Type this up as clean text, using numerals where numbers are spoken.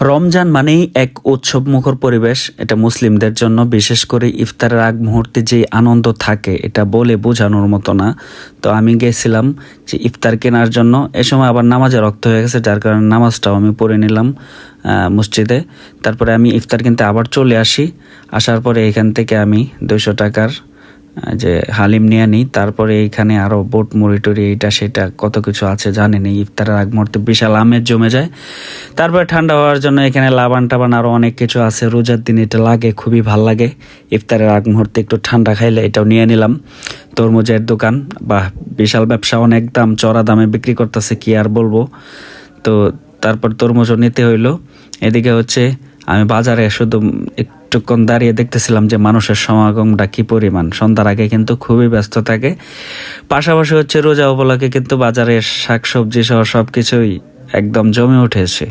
রমজান মানেই এক উৎসবমুখর পরিবেশ। এটা মুসলিমদের জন্য, বিশেষ করে ইফতারের আগ মুহূর্তে যে আনন্দ থাকে এটা বলে বোঝানোর মতো না। তো আমি গেছিলাম যে ইফতার কেনার জন্য, এ সময় আবার নামাজে রক্ত হয়ে গেছে, যার কারণে নামাজটাও আমি পড়ে নিলাম মসজিদে। তারপরে আমি ইফতার কিনতে আবার চলে আসি। আসার পরে এখান থেকে আমি 200 টাকার যে হালিম নিয়ে নিই। তারপরে এইখানে আরও বোট মুড়ি টুড়ি এইটা সেটা কত কিছু আছে জানেন, এই ইফতারের আগ মুহূর্তে বিশাল আমেজ জমে যায়। তারপরে ঠান্ডা হওয়ার জন্য এখানে লাবান টাবান আরও অনেক কিছু আছে, রোজার দিন এটা লাগে, খুবই ভাল লাগে। ইফতারের আগ মুহূর্তে একটু ঠান্ডা খাইলে এটাও নিয়ে নিলাম। তরমুজের দোকান, বা বিশাল ব্যবসা, অনেক দাম, চড়া দামে বিক্রি করতেছে, কি আর বলবো। তো তারপর তরমুজও নিতে হইলো। এদিকে হচ্ছে আমি বাজারে শুধু একটুক্ষণ দাঁড়িয়ে দেখতেছিলাম যে মানুষের সমাগমটা কি পরিমাণ। সন্ধ্যার আগে কিন্তু খুবই ব্যস্ত থাকে। পাশাপাশি হচ্ছে রোজা উপলক্ষে কিন্তু বাজারে শাকসবজি সহ সব কিছুই একদম জমে উঠেছে।